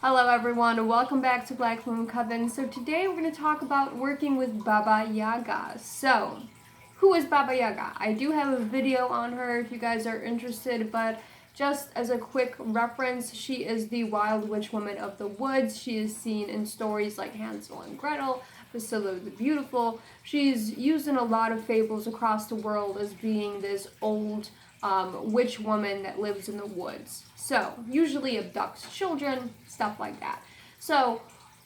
Hello everyone, welcome back to Black Moon Coven. So today we're going to talk about working with Baba Yaga. So, who is Baba Yaga? I do have a video on her if you guys are interested, but just as a quick reference, she is the wild witch woman of the woods. She is seen in stories like Hansel and Gretel, Priscilla the Beautiful. She's used in a lot of fables across the world as being this old witch woman that lives in the woods. So, usually abducts children, stuff like that. So,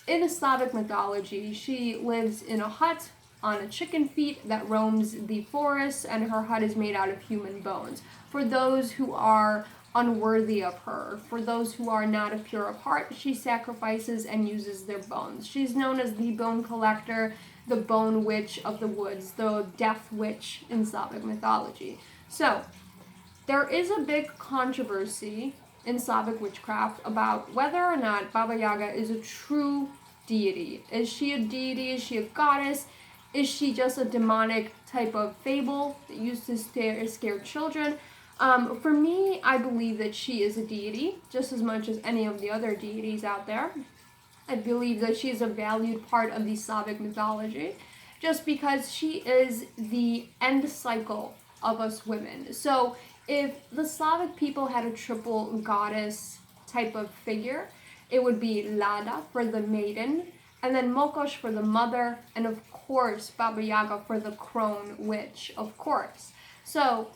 in the Slavic mythology, she lives in a hut on a chicken feet that roams the forest, and her hut is made out of human bones. For those who are unworthy of her, for those who are not of pure of heart, she sacrifices and uses their bones. She's known as the bone collector, the bone witch of the woods, the death witch in Slavic mythology. So, there is a big controversy in Slavic witchcraft about whether or not Baba Yaga is a true deity. Is she a deity? Is she a goddess? Is she just a demonic type of fable that used to scare children? For me, I believe that she is a deity, just as much as any of the other deities out there. I believe that she is a valued part of the Slavic mythology, just because she is the end cycle of us women. So if the Slavic people had a triple goddess type of figure, it would be Lada for the maiden, and then Mokosh for the mother, and of course Baba Yaga for the crone witch, of course. So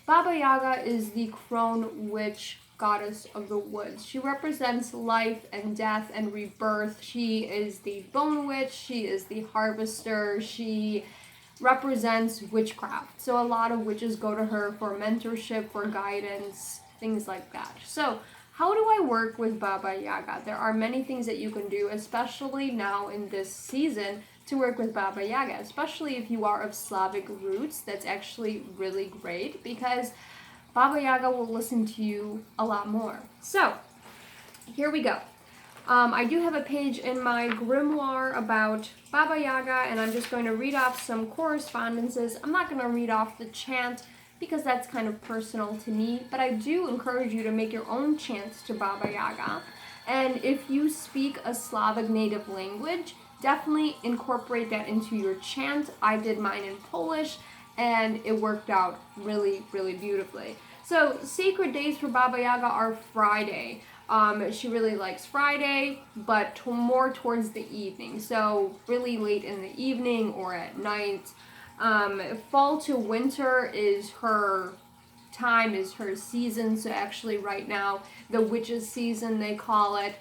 Baba Yaga is the crone witch goddess of the woods. She represents life and death and rebirth. She is the bone witch, she is the harvester, she represents witchcraft. So a lot of witches go to her for mentorship, for guidance, things like that. So how do I work with Baba Yaga? There are many things that you can do, especially now in this season, to work with Baba Yaga, especially if you are of Slavic roots. That's actually really great because Baba Yaga will listen to you a lot more. So here we go. I do have a page in my grimoire about Baba Yaga, and I'm just going to read off some correspondences. I'm not going to read off the chant because that's kind of personal to me, but I do encourage you to make your own chants to Baba Yaga. And if you speak a Slavic native language, definitely incorporate that into your chant. I did mine in Polish, and it worked out really, really beautifully. So, sacred days for Baba Yaga are Friday. She really likes Friday, but more towards the evening. So, really late in the evening or at night. Fall to winter is her time, is her season. So, actually, right now, the witches' season, they call it,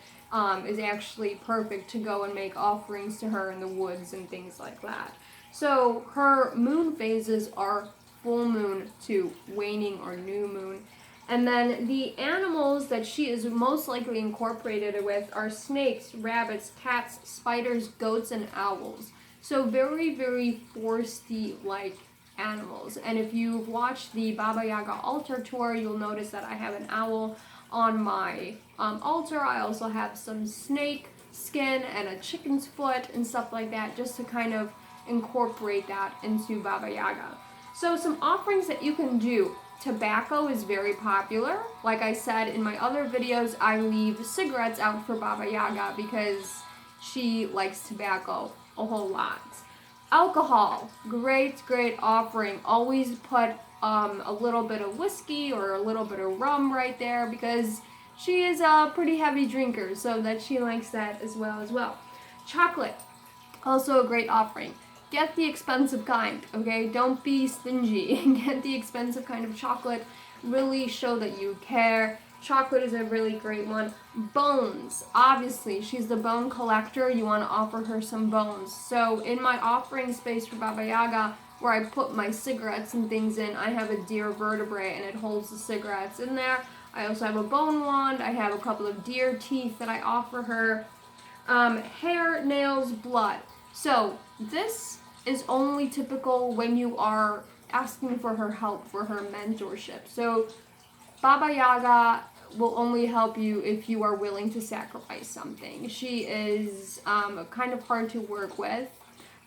is actually perfect to go and make offerings to her in the woods and things like that. So, her moon phases are full moon to waning or new moon. And then the animals that she is most likely incorporated with are snakes, rabbits, cats, spiders, goats, and owls. So very, very foresty-like animals. And if you've watched the Baba Yaga altar tour, you'll notice that I have an owl on my altar. I also have some snake skin and a chicken's foot and stuff like that, just to kind of incorporate that into Baba Yaga. So some offerings that you can do. Tobacco is very popular. Like I said in my other videos, I leave cigarettes out for Baba Yaga because she likes tobacco a whole lot. Alcohol, great offering. Always put a little bit of whiskey or a little bit of rum right there because she is a pretty heavy drinker, so that she likes that as well. Chocolate, also a great offering. Get the expensive kind, okay? Don't be stingy. Get the expensive kind of chocolate. Really show that you care. Chocolate is a really great one. Bones, obviously, she's the bone collector. You want to offer her some bones. So in my offering space for Baba Yaga, where I put my cigarettes and things in, I have a deer vertebrae and it holds the cigarettes in there. I also have a bone wand. I have a couple of deer teeth that I offer her. Hair, nails, blood. So this is only typical when you are asking for her help, for her mentorship. So Baba Yaga will only help you if you are willing to sacrifice something. She is kind of hard to work with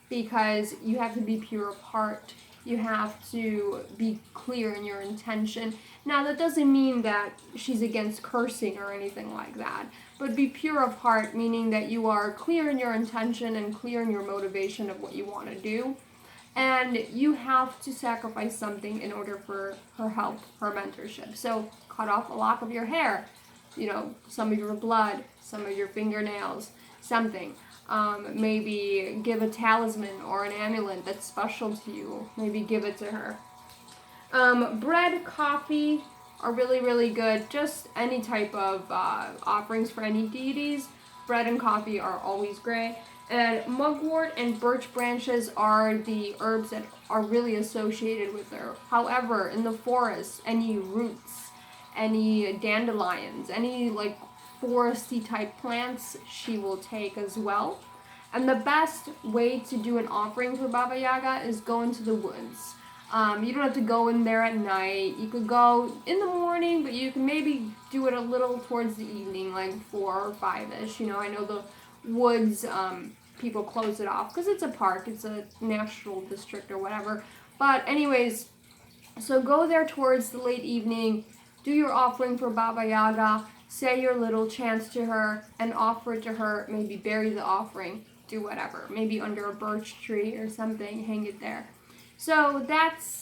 because you have to be pure of heart. You have to be clear in your intention. Now, that doesn't mean that she's against cursing or anything like that, but be pure of heart, meaning that you are clear in your intention and clear in your motivation of what you want to do. And you have to sacrifice something in order for her help, her mentorship. So cut off a lock of your hair, some of your blood, some of your fingernails, something. Maybe give a talisman or an amulet that's special to you. Maybe give it to her. Bread, coffee are really, really good. Just any type of offerings for any deities. Bread and coffee are always great. And mugwort and birch branches are the herbs that are really associated with her. However, in the forest, any roots, any dandelions, any foresty type plants, she will take as well. And the best way to do an offering for Baba Yaga is go into the woods. You don't have to go in there at night. You could go in the morning, but you can maybe do it a little towards the evening, like 4 or 5-ish. I know the woods, people close it off because it's a park, it's a national district or whatever. But anyways, so go there towards the late evening, do your offering for Baba Yaga, say your little chants to her, and offer it to her. Maybe bury the offering, do whatever. Maybe under a birch tree or something, hang it there. So that's,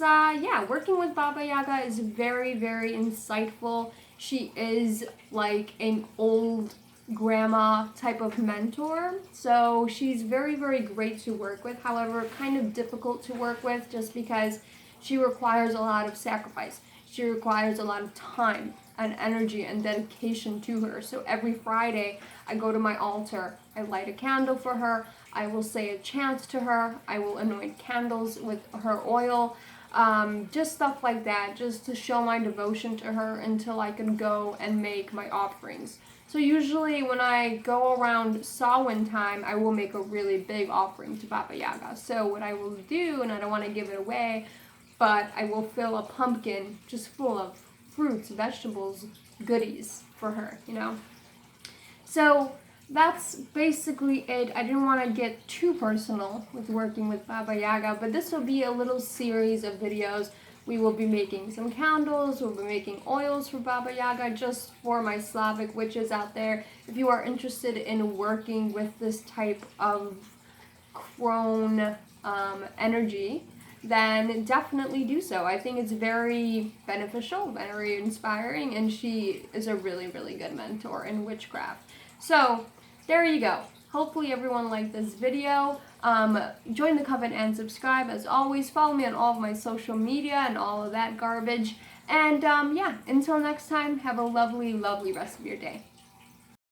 working with Baba Yaga is very, very insightful. She is like an old grandma type of mentor. So she's very, very great to work with. However, kind of difficult to work with just because she requires a lot of sacrifice. She requires a lot of time and energy and dedication to her. So every Friday, I go to my altar, I light a candle for her, I will say a chant to her, I will anoint candles with her oil, just stuff like that, just to show my devotion to her until I can go and make my offerings. So usually when I go around Samhain time, I will make a really big offering to Baba Yaga. So what I will do, and I don't want to give it away, but I will fill a pumpkin just full of fruits, vegetables, goodies for her, So that's basically it. I didn't want to get too personal with working with Baba Yaga, but this will be a little series of videos. We will be making some candles, we'll be making oils for Baba Yaga, just for my Slavic witches out there. If you are interested in working with this type of crone energy, then definitely do so. I think it's very beneficial, very inspiring, and she is a really, really good mentor in witchcraft. So there you go. Hopefully everyone liked this video. Join the coven and subscribe. As always, follow me on all of my social media and all of that garbage. And until next time, have a lovely, lovely rest of your day.